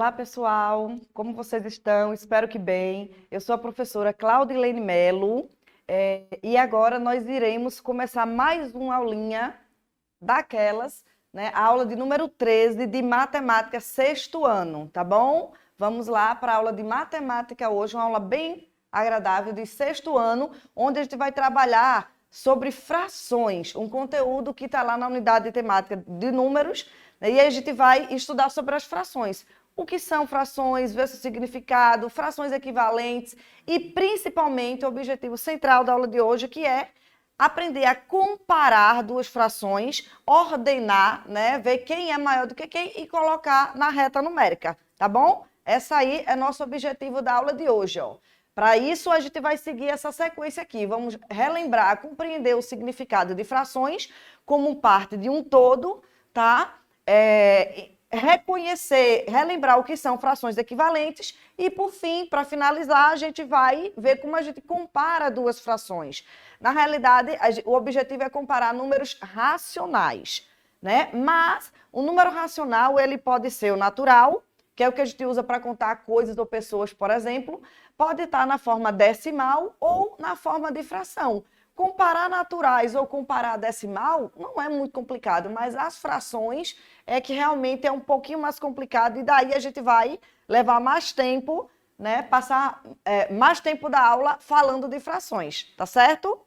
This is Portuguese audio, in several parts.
Olá, pessoal! Como vocês estão? Espero que bem. Eu sou a professora Claudilene Melo e agora nós iremos começar mais uma aulinha daquelas, né? A aula de número 13 de matemática, sexto ano, tá bom? Vamos lá para a aula de matemática hoje, uma aula bem agradável de sexto ano, onde a gente vai trabalhar sobre frações, um conteúdo que está lá na unidade de temática de números, né? E aí a gente vai estudar sobre as frações. O que são frações, ver seu significado, frações equivalentes e, principalmente, o objetivo central da aula de hoje, que é aprender a comparar duas frações, ordenar, né, ver quem é maior do que quem e colocar na reta numérica, tá bom? Essa aí é nosso objetivo da aula de hoje, ó. Para isso, a gente vai seguir essa sequência aqui. Vamos relembrar, compreender o significado de frações como parte de um todo, tá? Reconhecer, relembrar o que são frações equivalentes e, por fim, para finalizar, a gente vai ver como a gente compara duas frações. Na realidade, o objetivo é comparar números racionais, né? Mas o número racional, ele pode ser o natural, que é o que a gente usa para contar coisas ou pessoas, por exemplo, pode estar na forma decimal ou na forma de fração. Comparar naturais ou comparar decimal não é muito complicado, mas as frações é que realmente é um pouquinho mais complicado e daí a gente vai levar mais tempo, né, passar mais tempo da aula falando de frações, tá certo?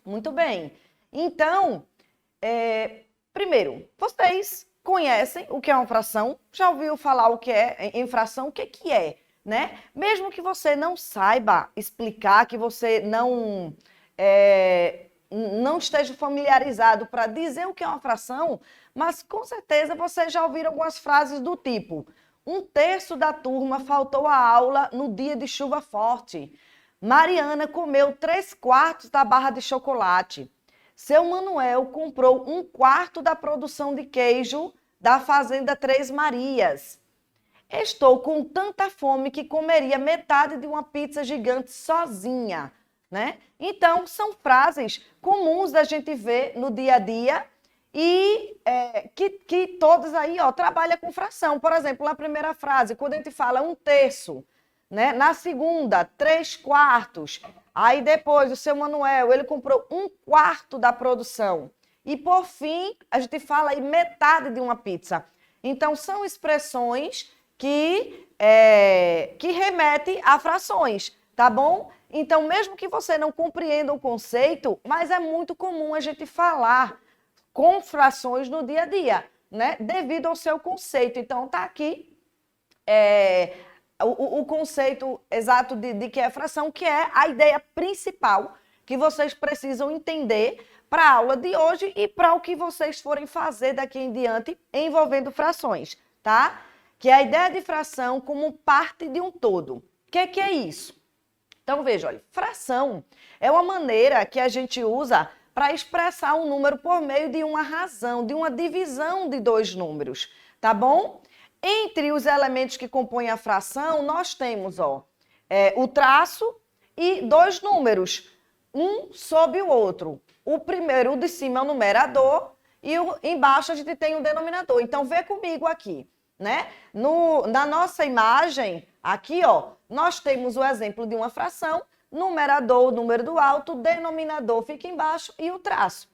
Muito bem. Então, primeiro, vocês conhecem o que é uma fração? Já ouviu falar o que é em fração? O que é, né? Mesmo que você não saiba explicar, que você não esteja familiarizado para dizer o que é uma fração, mas com certeza vocês já ouviram algumas frases do tipo: um terço da turma faltou à aula no dia de chuva forte. Mariana comeu 3/4 da barra de chocolate. Seu Manuel comprou 1/4 da produção de queijo da fazenda Três Marias. Estou com tanta fome que comeria metade de uma pizza gigante sozinha. Né? Então, são frases comuns da gente ver no dia a dia e que todas aí, ó, trabalham com fração. Por exemplo, na primeira frase, quando a gente fala 1/3, né? Na segunda, 3/4. Aí depois, o seu Manuel, ele comprou 1/4 da produção. E por fim, a gente fala aí metade de uma pizza. Então, são expressões que remetem a frações, tá bom? Então, mesmo que você não compreenda o conceito, mas é muito comum a gente falar com frações no dia a dia, né? Devido ao seu conceito. Então, tá aqui o conceito exato de que é fração, que é a ideia principal que vocês precisam entender para a aula de hoje e para o que vocês forem fazer daqui em diante envolvendo frações, tá? Que é a ideia de fração como parte de um todo. O que é isso? Então, veja, olha, fração é uma maneira que a gente usa para expressar um número por meio de uma razão, de uma divisão de dois números, tá bom? Entre os elementos que compõem a fração, nós temos o traço e dois números, um sobre o outro. O primeiro, o de cima é o numerador e embaixo a gente tem o denominador. Então, vê comigo aqui, né? Na nossa imagem, aqui, ó, nós temos o exemplo de uma fração, numerador, o número do alto, denominador fica embaixo e o traço.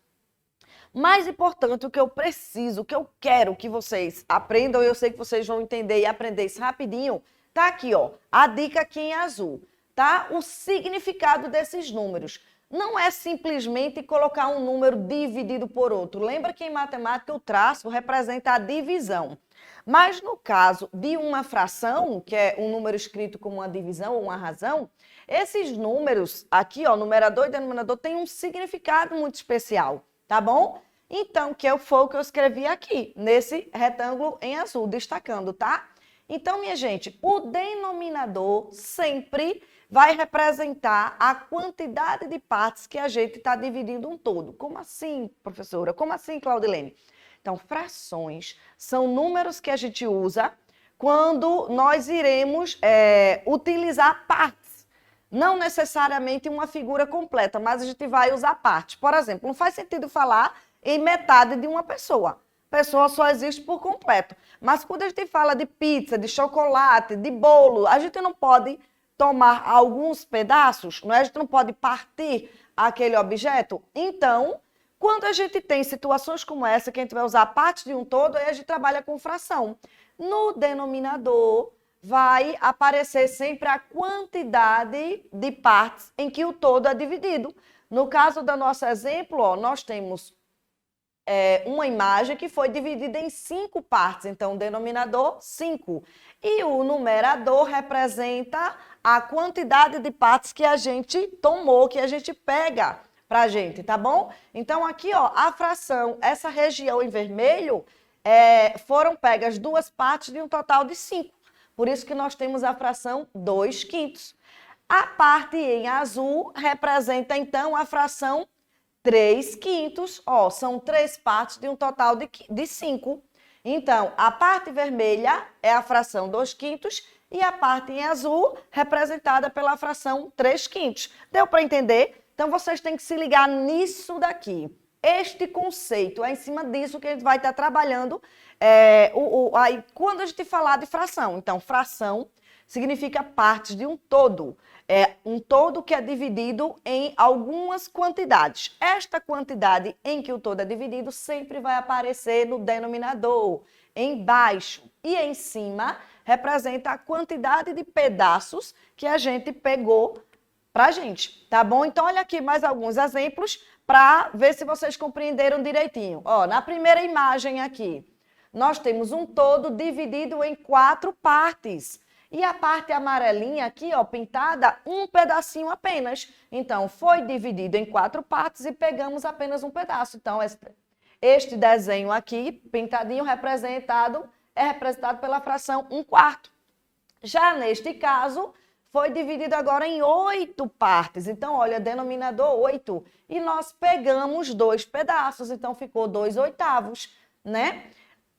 Mais importante, o que eu preciso, o que eu quero que vocês aprendam, eu sei que vocês vão entender e aprender isso rapidinho, tá aqui, ó, a dica aqui em azul, tá? O significado desses números. Não é simplesmente colocar um número dividido por outro. Lembra que em matemática o traço representa a divisão. Mas no caso de uma fração, que é um número escrito como uma divisão ou uma razão, esses números aqui, ó, numerador e denominador, têm um significado muito especial, tá bom? Então, que foi o que eu escrevi aqui, nesse retângulo em azul, destacando, tá? Então, minha gente, o denominador sempre vai representar a quantidade de partes que a gente está dividindo um todo. Como assim, professora? Como assim, Claudilene? Então, frações são números que a gente usa quando nós iremos utilizar partes. Não necessariamente uma figura completa, mas a gente vai usar partes. Por exemplo, não faz sentido falar em metade de uma pessoa. pessoa só existe por completo. Mas quando a gente fala de pizza, de chocolate, de bolo, a gente não pode tomar alguns pedaços, não é? A gente não pode partir aquele objeto. Então, quando a gente tem situações como essa, que a gente vai usar parte de um todo, aí a gente trabalha com fração. No denominador, vai aparecer sempre a quantidade de partes em que o todo é dividido. No caso do nosso exemplo, ó, nós temos uma imagem que foi dividida em 5 partes. Então, o denominador, 5. E o numerador representa a quantidade de partes que a gente tomou, que a gente pega para a gente, tá bom? Então, aqui, ó, a fração, essa região em vermelho, foram pegas 2 partes de um total de 5. Por isso que nós temos a fração 2/5. A parte em azul representa, então, a fração 3/5, ó, são 3 partes de um total de 5. Então, a parte vermelha é a fração 2/5 e a parte em azul representada pela fração 3/5. Deu para entender? Então, vocês têm que se ligar nisso daqui. Este conceito é em cima disso que a gente vai estar trabalhando aí, quando a gente falar de fração. Então, fração significa partes de um todo. É um todo que é dividido em algumas quantidades. Esta quantidade em que o todo é dividido sempre vai aparecer no denominador, embaixo. E em cima representa a quantidade de pedaços que a gente pegou para a gente, tá bom? Então, olha aqui mais alguns exemplos para ver se vocês compreenderam direitinho. Ó, na primeira imagem aqui, nós temos um todo dividido em 4 partes. E a parte amarelinha aqui, ó, pintada, um pedacinho apenas. Então, foi dividido em 4 partes e pegamos apenas um pedaço. Então, este desenho aqui, pintadinho, é representado pela fração 1/4. Já neste caso, foi dividido agora em 8 partes. Então, olha, denominador 8. E nós pegamos 2 pedaços, então ficou 2/8, né?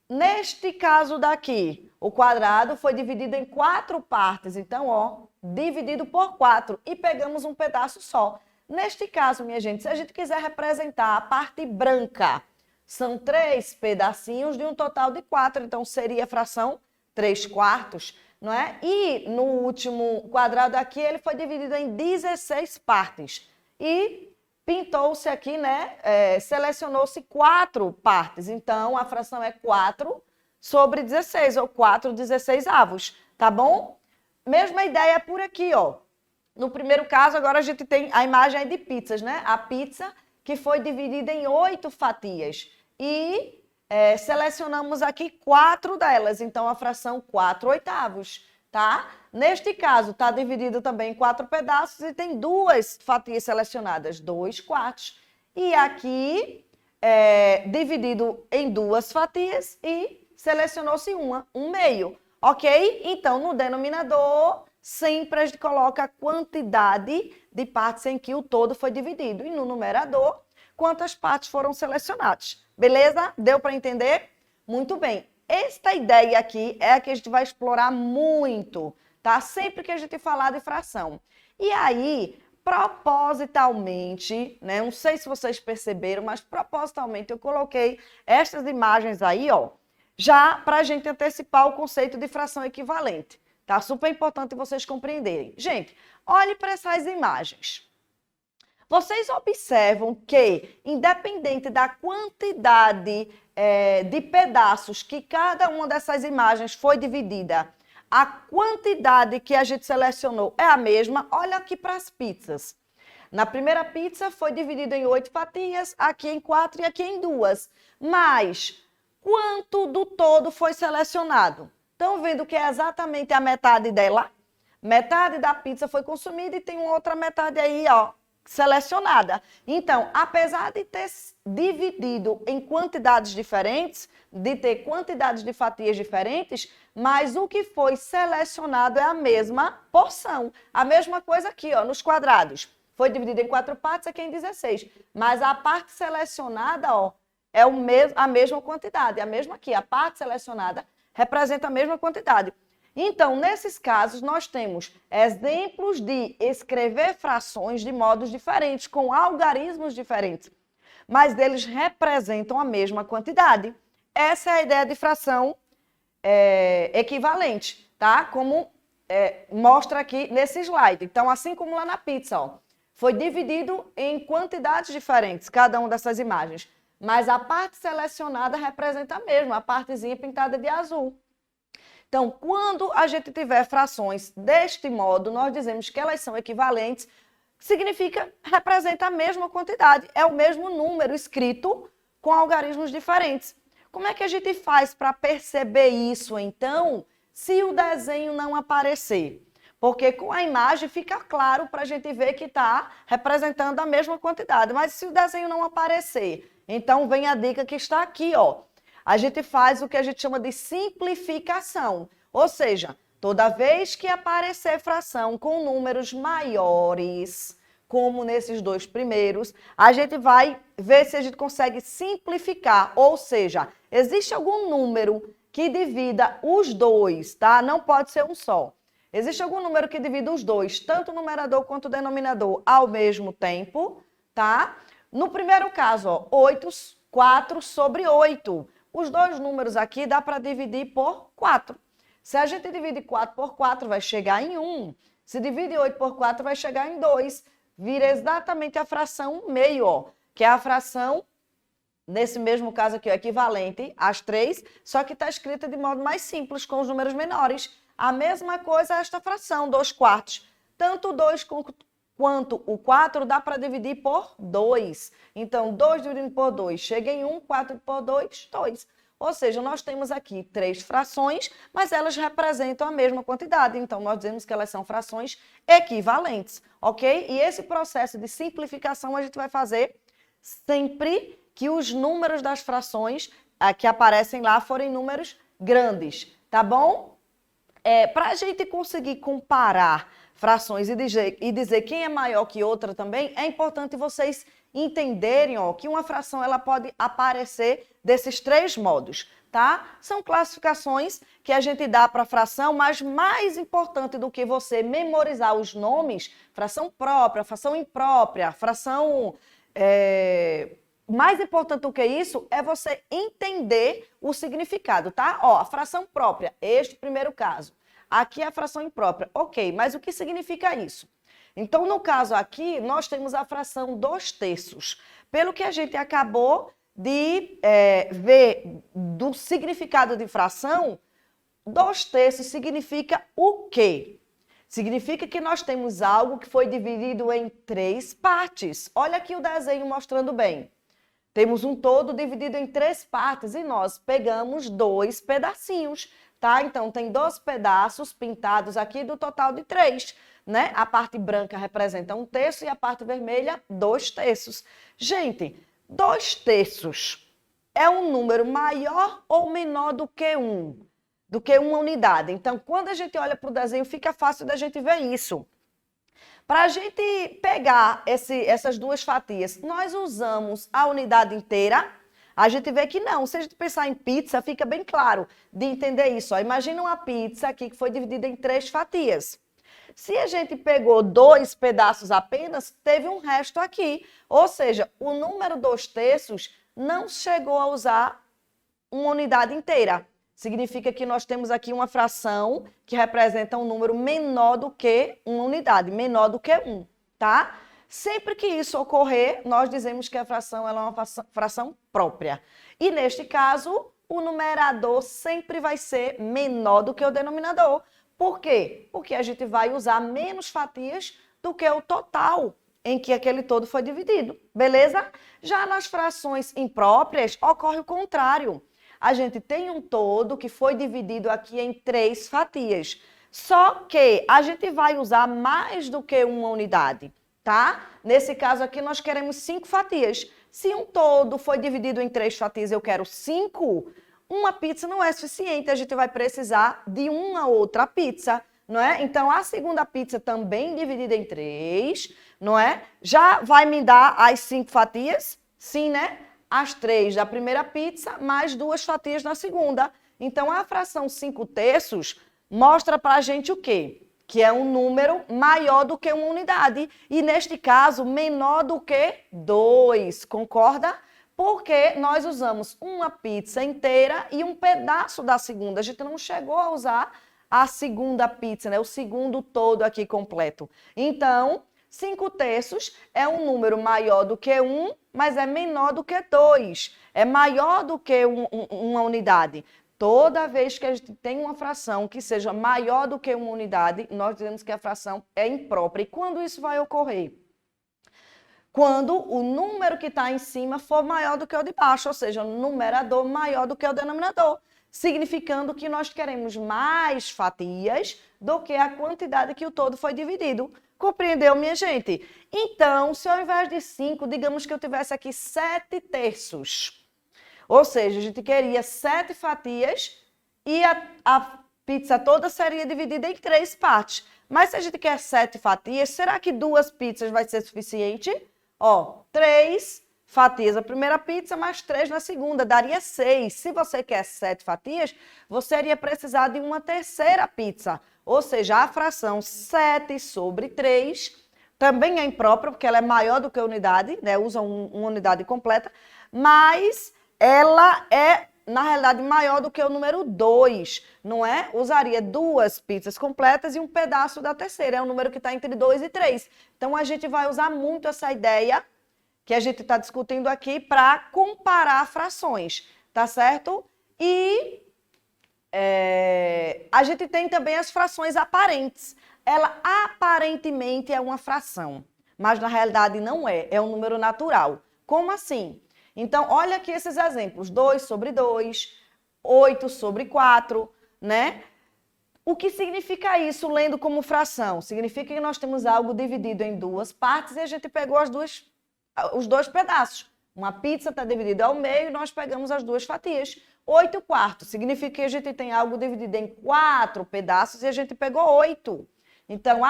Neste caso daqui, o quadrado foi dividido em 4 partes. Então, ó, dividido por 4 e pegamos um pedaço só. Neste caso, minha gente, se a gente quiser representar a parte branca, são 3 pedacinhos de um total de 4. Então, seria a fração 3/4, não é? E no último quadrado aqui, ele foi dividido em 16 partes. E pintou-se aqui, né? Selecionou-se 4 partes. Então, a fração é 4/16, ou 4/16, tá bom? Mesma ideia por aqui, ó. No primeiro caso, agora a gente tem a imagem aí de pizzas, né? A pizza que foi dividida em 8 fatias. E selecionamos aqui 4 delas. Então, a fração 4/8, tá? Neste caso, está dividido também em 4 pedaços e tem 2 fatias selecionadas, 2/4. E aqui, dividido em 2 fatias e selecionou-se um meio, ok? Então, no denominador, sempre a gente coloca a quantidade de partes em que o todo foi dividido. E no numerador, quantas partes foram selecionadas. Beleza? Deu para entender? Muito bem. Esta ideia aqui é a que a gente vai explorar muito, tá? Sempre que a gente falar de fração. E aí, propositalmente, né? Não sei se vocês perceberam, mas propositalmente eu coloquei estas imagens aí, ó, já para a gente antecipar o conceito de fração equivalente. Tá? Super importante vocês compreenderem. Gente, olhe para essas imagens. Vocês observam que, independente da quantidade de pedaços que cada uma dessas imagens foi dividida, a quantidade que a gente selecionou é a mesma. Olha aqui para as pizzas. Na primeira pizza foi dividida em 8 fatias, aqui em 4 e aqui em 2. Mas quanto do todo foi selecionado? Estão vendo que é exatamente a metade dela? Metade da pizza foi consumida e tem uma outra metade aí, ó, selecionada. Então, apesar de ter dividido em quantidades diferentes, de ter quantidades de fatias diferentes, mas o que foi selecionado é a mesma porção. A mesma coisa aqui, ó, nos quadrados. Foi dividido em 4 partes, aqui em 16. Mas a parte selecionada, ó, é a mesma quantidade. A mesma aqui, a parte selecionada representa a mesma quantidade. Então, nesses casos, nós temos exemplos de escrever frações de modos diferentes, com algarismos diferentes, mas eles representam a mesma quantidade. essa é a ideia de fração equivalente, tá? Como mostra aqui nesse slide. Então, assim como lá na pizza, ó, foi dividido em quantidades diferentes, cada uma dessas imagens. Mas a parte selecionada representa a mesma, a partezinha pintada de azul. Então, quando a gente tiver frações deste modo, nós dizemos que elas são equivalentes, significa, representa a mesma quantidade, é o mesmo número escrito com algarismos diferentes. Como é que a gente faz para perceber isso, então, se o desenho não aparecer? Porque com a imagem fica claro para a gente ver que está representando a mesma quantidade. Mas se o desenho não aparecer, então vem a dica que está aqui, ó. A gente faz o que a gente chama de simplificação. Ou seja, toda vez que aparecer fração com números maiores, como nesses dois primeiros, a gente vai ver se a gente consegue simplificar. Ou seja, existe algum número que divida os dois, tá? Não pode ser um só. Existe algum número que divida os dois, tanto o numerador quanto o denominador, ao mesmo tempo, tá? No primeiro caso, ó, 4 sobre 8. Os dois números aqui dá para dividir por 4. Se a gente divide 4 por 4, vai chegar em 1. Se divide 8 por 4, vai chegar em 2. Vira exatamente a fração meio, ó, que é a fração, nesse mesmo caso aqui, ó, equivalente às 3, só que está escrita de modo mais simples, com os números menores. A mesma coisa é esta fração, 2 quartos. Tanto o 2 quanto o 4 dá para dividir por 2. Então, 2 dividido por 2 chega em 1, 4 por 2, 2. Ou seja, nós temos aqui 3 frações, mas elas representam a mesma quantidade. Então, nós dizemos que elas são frações equivalentes, ok? E esse processo de simplificação a gente vai fazer sempre que os números das frações que aparecem lá forem números grandes, tá bom? Para a gente conseguir comparar frações e dizer quem é maior que outra também, é importante vocês entenderem, ó, que uma fração ela pode aparecer desses 3 modos, tá? São classificações que a gente dá para a fração, mas mais importante do que você memorizar os nomes, fração própria, fração imprópria, fração... Mais importante do que isso é você entender o significado, tá? Ó, a fração própria, este primeiro caso. Aqui é a fração imprópria. Ok, mas o que significa isso? Então, no caso aqui, nós temos a fração 2/3. Pelo que a gente acabou de ver do significado de fração, 2/3 significa o quê? Significa que nós temos algo que foi dividido em 3 partes. Olha aqui o desenho mostrando bem. Temos um todo dividido em 3 partes e nós pegamos 2 pedacinhos, tá? Então, tem 2 pedaços pintados aqui do total de 3, né? A parte branca representa 1/3 e a parte vermelha, 2/3. Gente, 2/3 é um número maior ou menor do que 1? Do que uma unidade. Então, quando a gente olha para o desenho, fica fácil da gente ver isso. Para a gente pegar essas 2 fatias, nós usamos a unidade inteira. A gente vê que não. Se a gente pensar em pizza, fica bem claro de entender isso. Ó. Imagina uma pizza aqui que foi dividida em 3 fatias. Se a gente pegou 2 pedaços apenas, teve um resto aqui. Ou seja, o número 2/3 não chegou a usar uma unidade inteira. Significa que nós temos aqui uma fração que representa um número menor do que uma unidade, menor do que 1, tá? Sempre que isso ocorrer, nós dizemos que a fração ela é uma fração própria. E neste caso, o numerador sempre vai ser menor do que o denominador. Por quê? Porque a gente vai usar menos fatias do que o total em que aquele todo foi dividido, beleza? Já nas frações impróprias, ocorre o contrário. A gente tem um todo que foi dividido aqui em 3 fatias. Só que a gente vai usar mais do que uma unidade, tá? Nesse caso aqui, nós queremos 5 fatias. Se um todo foi dividido em 3 fatias, eu quero 5, uma pizza não é suficiente. A gente vai precisar de uma outra pizza, não é? Então, a segunda pizza também dividida em 3, não é? Já vai me dar as 5 fatias? Sim, né? As 3 da primeira pizza, mais 2 fatias na segunda. Então, a fração 5/3 mostra para a gente o quê? Que é um número maior do que uma unidade. E, neste caso, menor do que 2. Concorda? Porque nós usamos uma pizza inteira e um pedaço da segunda. A gente não chegou a usar a segunda pizza, né? O segundo todo aqui completo. Então, 5/3 é um número maior do que 1, mas é menor do que 2. É maior do que uma unidade. Toda vez que a gente tem uma fração que seja maior do que uma unidade, nós dizemos que a fração é imprópria. E quando isso vai ocorrer? Quando o número que está em cima for maior do que o de baixo, ou seja, o numerador maior do que o denominador, significando que nós queremos mais fatias do que a quantidade que o todo foi dividido. Compreendeu, minha gente? Então, se ao invés de 5, digamos que eu tivesse aqui 7/3, ou seja, a gente queria 7 fatias e a pizza toda seria dividida em 3 partes. Mas se a gente quer 7 fatias, será que 2 pizzas vai ser suficiente? Ó, 3 fatias a primeira pizza, mais 3 na segunda, daria 6. Se você quer 7 fatias, você iria precisar de uma terceira pizza. Ou seja, a fração 7/3 também é imprópria, porque ela é maior do que a unidade, né? Usa uma unidade completa, mas ela é, na realidade, maior do que o número 2, não é? Usaria 2 pizzas completas e um pedaço da terceira. É um número que está entre 2 e 3. Então, a gente vai usar muito essa ideia que a gente está discutindo aqui para comparar frações, tá certo? E a gente tem também as frações aparentes. Ela aparentemente é uma fração, mas na realidade não é. É um número natural. Como assim? Então, olha aqui esses exemplos. 2/2, 8/4, né? O que significa isso lendo como fração? Significa que nós temos algo dividido em 2 partes e a gente pegou os 2 pedaços. Uma pizza está dividida ao meio e nós pegamos as 2 fatias. 8/4 significa que a gente tem algo dividido em 4 pedaços e a gente pegou 8. Então,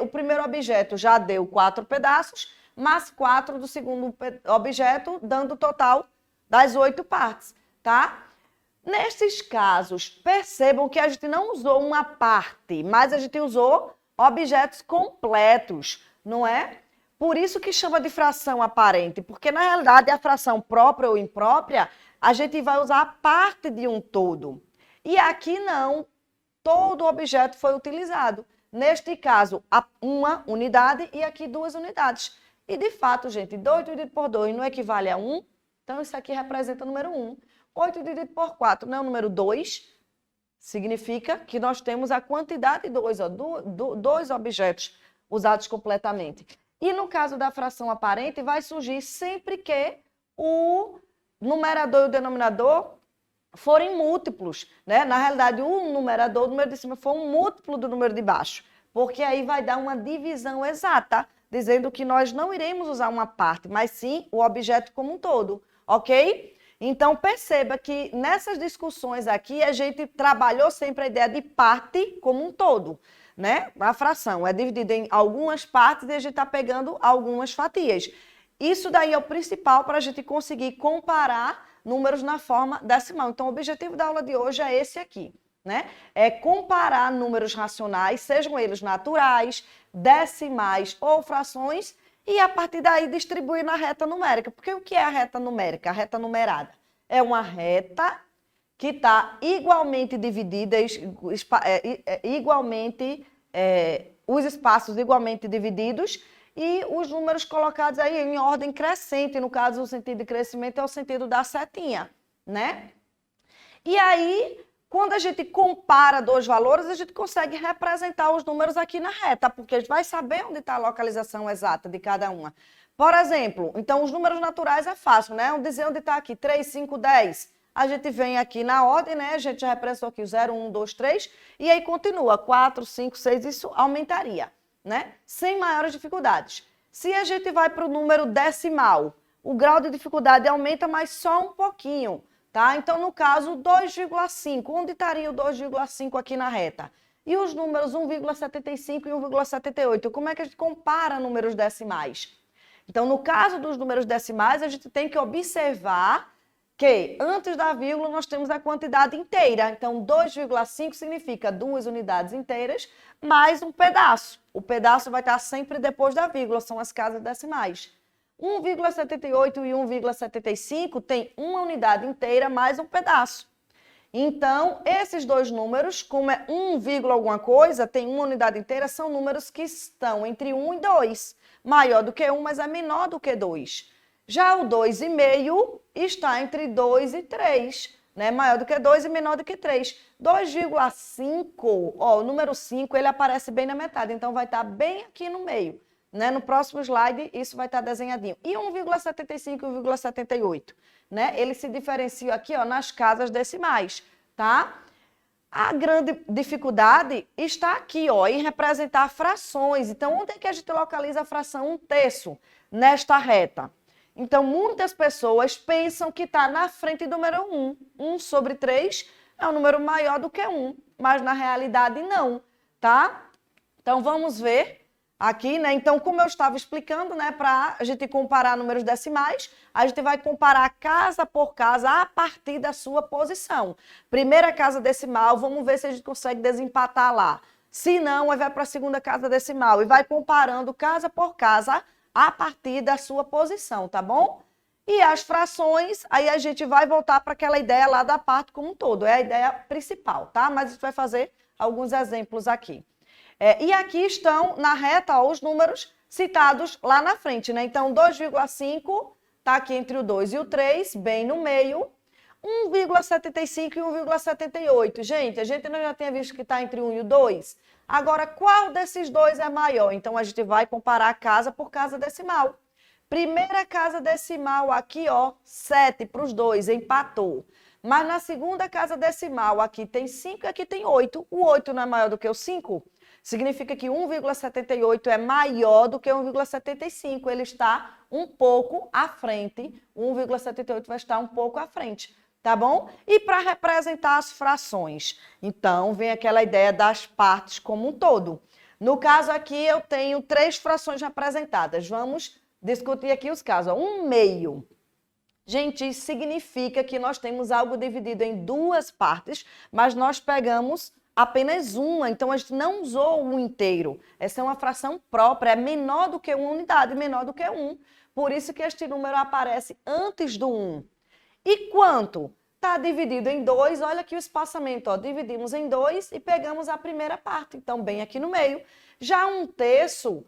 o primeiro objeto já deu 4 pedaços, mais 4 do segundo objeto, dando o total das 8 partes, tá? Nesses casos, percebam que a gente não usou uma parte, mas a gente usou objetos completos, não é? Por isso que chama de fração aparente, porque na realidade a fração própria ou imprópria, a gente vai usar parte de um todo. E aqui não, todo objeto foi utilizado. Neste caso, uma unidade e aqui 2 unidades. E de fato, gente, 2 dividido por 2 não equivale a 1, então isso aqui representa o número 1. 8 dividido por 4 não é o número 2, significa que nós temos a quantidade de 2 objetos usados completamente. E no caso da fração aparente, vai surgir sempre que o numerador e o denominador forem múltiplos, né? Na realidade, o numerador, o número de cima, for um múltiplo do número de baixo, porque aí vai dar uma divisão exata, dizendo que nós não iremos usar uma parte, mas sim o objeto como um todo, ok? Então, perceba que nessas discussões aqui, a gente trabalhou sempre a ideia de parte como um todo, né? A fração é dividida em algumas partes e a gente está pegando algumas fatias. Isso daí é o principal para a gente conseguir comparar números na forma decimal. Então, o objetivo da aula de hoje é esse aqui, né? É comparar números racionais, sejam eles naturais, decimais ou frações, e a partir daí distribuir na reta numérica. Porque o que é a reta numérica? A reta numerada é uma reta que está igualmente dividida, os espaços igualmente divididos e os números colocados aí em ordem crescente. No caso, o sentido de crescimento é o sentido da setinha, né? E aí, quando a gente compara 2 valores, a gente consegue representar os números aqui na reta, porque a gente vai saber onde está a localização exata de cada uma. Por exemplo, então os números naturais é fácil, né? Vamos dizer onde está aqui, 3, 5, 10. A gente vem aqui na ordem, né? A gente já representou aqui o 0, 1, 2, 3, e aí continua, 4, 5, 6, isso aumentaria, né? Sem maiores dificuldades. Se a gente vai para o número decimal, o grau de dificuldade aumenta, mas só um pouquinho, tá? Então, no caso, 2,5. Onde estaria o 2,5 aqui na reta? E os números 1,75 e 1,78? Como é que a gente compara números decimais? Então, no caso dos números decimais, a gente tem que observar que antes da vírgula nós temos a quantidade inteira. Então, 2,5 significa 2 unidades inteiras mais um pedaço. O pedaço vai estar sempre depois da vírgula, são as casas decimais. 1,78 e 1,75 tem uma unidade inteira mais um pedaço. Então, esses dois números, como é 1, alguma coisa, tem uma unidade inteira, são números que estão entre 1 e 2. Maior do que 1, mas é menor do que 2. Já o 2,5 está entre 2 e 3, né? Maior do que 2 e menor do que 3. 2,5, ó, o número 5, ele aparece bem na metade, então vai estar bem aqui no meio. Né? No próximo slide, isso vai estar desenhadinho. E 1,75 e 1,78, né? Ele se diferencia aqui, ó, nas casas decimais, tá? A grande dificuldade está aqui, ó, em representar frações. Então, onde é que a gente localiza a fração 1/3 nesta reta? Então, muitas pessoas pensam que está na frente do número 1. 1/3 é um número maior do que 1, mas na realidade não, tá? Então, vamos ver aqui, né? Então, como eu estava explicando, né, para a gente comparar números decimais, a gente vai comparar casa por casa a partir da sua posição. Primeira casa decimal, vamos ver se a gente consegue desempatar lá. Se não, aí vai para a segunda casa decimal e vai comparando casa por casa a partir da sua posição, tá bom? E as frações, aí a gente vai voltar para aquela ideia lá da parte como um todo, é a ideia principal, tá? Mas a gente vai fazer alguns exemplos aqui. E aqui estão na reta ó, os números citados lá na frente, né? Então, 2,5 está aqui entre o 2 e o 3, bem no meio. 1,75 e 1,78. Gente, a gente não já tinha visto que está entre 1 e o 2? Agora, qual desses dois é maior? Então, a gente vai comparar casa por casa decimal. Primeira casa decimal aqui, ó, 7 para os dois, empatou. Mas na segunda casa decimal, aqui tem 5 e aqui tem 8. O 8 não é maior do que o 5? Significa que 1,78 é maior do que 1,75. Ele está um pouco à frente. 1,78 vai estar um pouco à frente, tá bom? E para representar as frações, então vem aquela ideia das partes como um todo. No caso aqui eu tenho 3 frações representadas. Vamos discutir aqui os casos. 1/2. Gente, isso significa que nós temos algo dividido em 2 partes, mas nós pegamos apenas uma, então a gente não usou o inteiro. Essa é uma fração própria, é menor do que uma unidade, menor do que 1. Por isso que este número aparece antes do 1. E quanto? Está dividido em 2, olha aqui o espaçamento, ó, dividimos em 2 e pegamos a primeira parte, então bem aqui no meio. Já 1/3,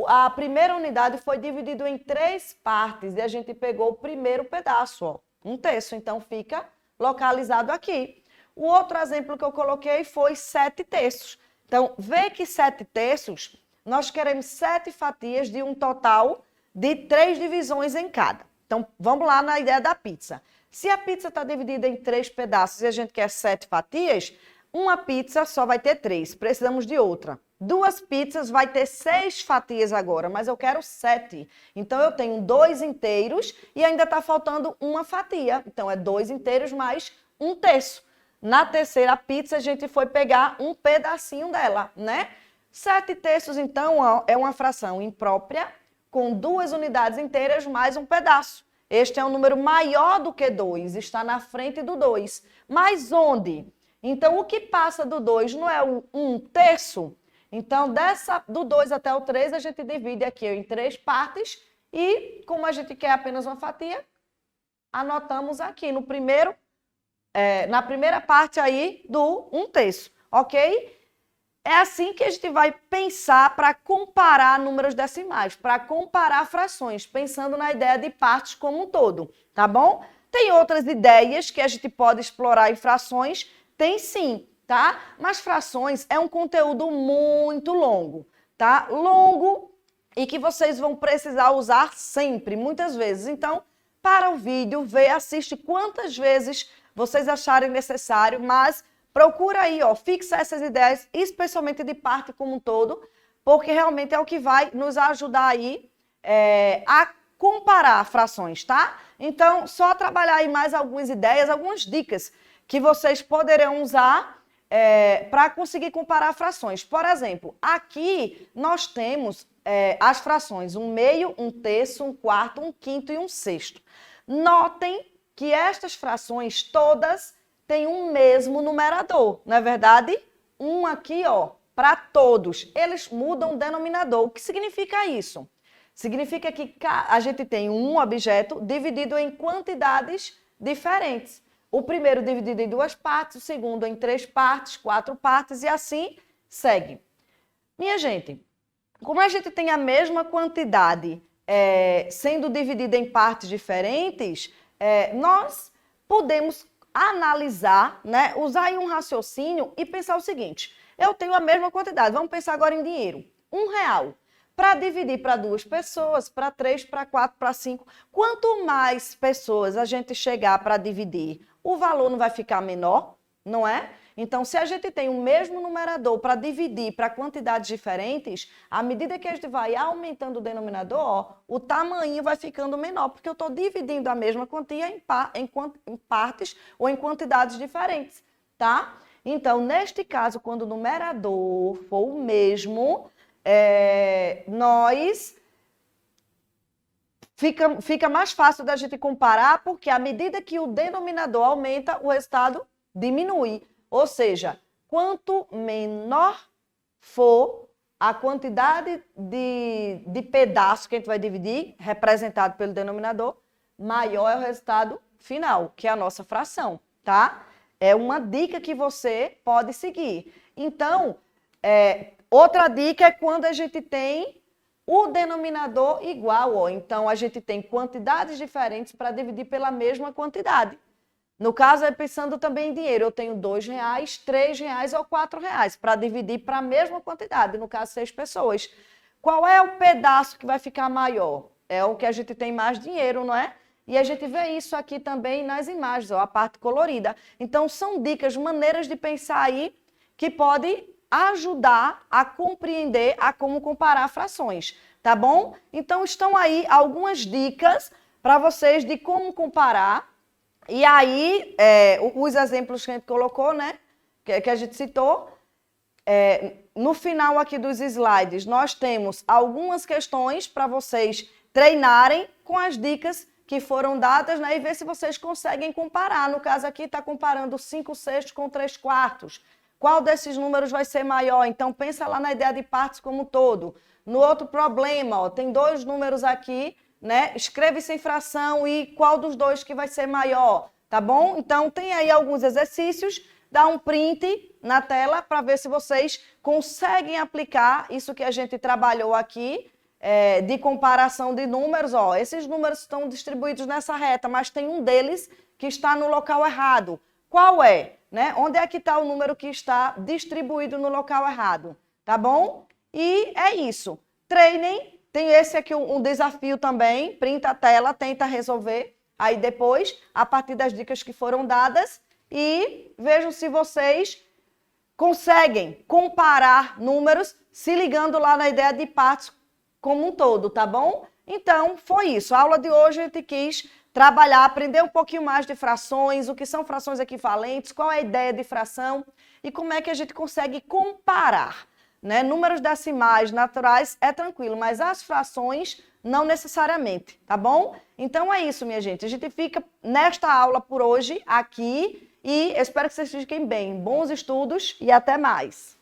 a primeira unidade foi dividida em 3 partes e a gente pegou o primeiro pedaço, ó, 1/3, então fica localizado aqui. O outro exemplo que eu coloquei foi 7/3. Então, vê que 7/3, nós queremos 7 fatias de um total de 3 divisões em cada. Então, vamos lá na ideia da pizza. Se a pizza está dividida em 3 pedaços e a gente quer 7 fatias, uma pizza só vai ter 3, precisamos de outra. 2 pizzas vai ter 6 fatias agora, mas eu quero 7. Então, eu tenho 2 inteiros e ainda está faltando uma fatia. Então, é 2 inteiros mais 1/3. Na terceira pizza, a gente foi pegar um pedacinho dela, né? 7/3, então, ó, é uma fração imprópria com 2 unidades inteiras mais um pedaço. Este é um número maior do que 2, está na frente do 2. Mas onde? Então, o que passa do 2 não é o 1/3? Então, do 2 até o 3, a gente divide aqui em 3 partes e, como a gente quer apenas uma fatia, anotamos aqui no primeiro na primeira parte aí do 1/3, ok? É assim que a gente vai pensar para comparar números decimais, para comparar frações, pensando na ideia de partes como um todo, tá bom? Tem outras ideias que a gente pode explorar em frações? Tem sim, tá? Mas frações é um conteúdo muito longo, tá? Longo e que vocês vão precisar usar sempre, muitas vezes. Então, para o vídeo, assiste quantas vezes vocês acharem necessário, mas procura aí, ó, fixar essas ideias, especialmente de parte como um todo, porque realmente é o que vai nos ajudar aí a comparar frações, tá? Então, só trabalhar aí mais algumas ideias, algumas dicas que vocês poderão usar para conseguir comparar frações. Por exemplo, aqui nós temos as frações 1/2, 1/3, 1/4, 1/5 e 1/6. Notem que estas frações todas têm um mesmo numerador, não é verdade? Um aqui, ó, para todos. Eles mudam o denominador. O que significa isso? Significa que a gente tem um objeto dividido em quantidades diferentes. O primeiro dividido em 2 partes, o segundo em 3 partes, 4 partes e assim segue. Minha gente, como a gente tem a mesma quantidade sendo dividida em partes diferentes, nós podemos analisar, né, usar aí um raciocínio e pensar o seguinte: eu tenho a mesma quantidade, vamos pensar agora em dinheiro, R$1. Para dividir para 2 pessoas, para 3, para 4, para 5, quanto mais pessoas a gente chegar para dividir, o valor não vai ficar menor, não é? Então, se a gente tem o mesmo numerador para dividir para quantidades diferentes, à medida que a gente vai aumentando o denominador, ó, o tamanho vai ficando menor, porque eu estou dividindo a mesma quantia em partes ou em quantidades diferentes, tá? Então, neste caso, quando o numerador for o mesmo, fica mais fácil da gente comparar, porque à medida que o denominador aumenta, o resultado diminui. Ou seja, quanto menor for a quantidade de pedaços que a gente vai dividir, representado pelo denominador, maior é o resultado final, que é a nossa fração, tá? É uma dica que você pode seguir. Então, outra dica é quando a gente tem o denominador igual, ó. Então, a gente tem quantidades diferentes para dividir pela mesma quantidade. No caso, pensando também em dinheiro, eu tenho R$2, R$3 ou R$4 para dividir para a mesma quantidade, no caso, 6 pessoas. Qual é o pedaço que vai ficar maior? É o que a gente tem mais dinheiro, não é? E a gente vê isso aqui também nas imagens, ó, a parte colorida. Então, são dicas, maneiras de pensar aí que pode ajudar a compreender a como comparar frações, tá bom? Então, estão aí algumas dicas para vocês de como comparar. E aí, os exemplos que a gente colocou, né, que a gente citou, no final aqui dos slides, nós temos algumas questões para vocês treinarem com as dicas que foram dadas, né, e ver se vocês conseguem comparar. No caso aqui, está comparando 5/6 com 3/4. Qual desses números vai ser maior? Então, pensa lá na ideia de partes como um todo. No outro problema, ó, tem 2 números aqui, né? Escreve sem fração e qual dos 2 que vai ser maior, tá bom? Então, tem aí alguns exercícios, dá um print na tela para ver se vocês conseguem aplicar isso que a gente trabalhou aqui, de comparação de números. Ó, esses números estão distribuídos nessa reta, mas tem um deles que está no local errado. Qual é? Né? Onde é que está o número que está distribuído no local errado? Tá bom? E é isso. Treinem. Tem esse aqui um desafio também. Printa a tela, tenta resolver. Aí depois, a partir das dicas que foram dadas, e vejam se vocês conseguem comparar números se ligando lá na ideia de partes como um todo, tá bom? Então, foi isso. A aula de hoje a gente quis trabalhar, aprender um pouquinho mais de frações, o que são frações equivalentes, qual é a ideia de fração e como é que a gente consegue comparar, né? Números decimais naturais é tranquilo, mas as frações não necessariamente, tá bom? Então é isso, minha gente. A gente fica nesta aula por hoje aqui e espero que vocês fiquem bem. Bons estudos e até mais.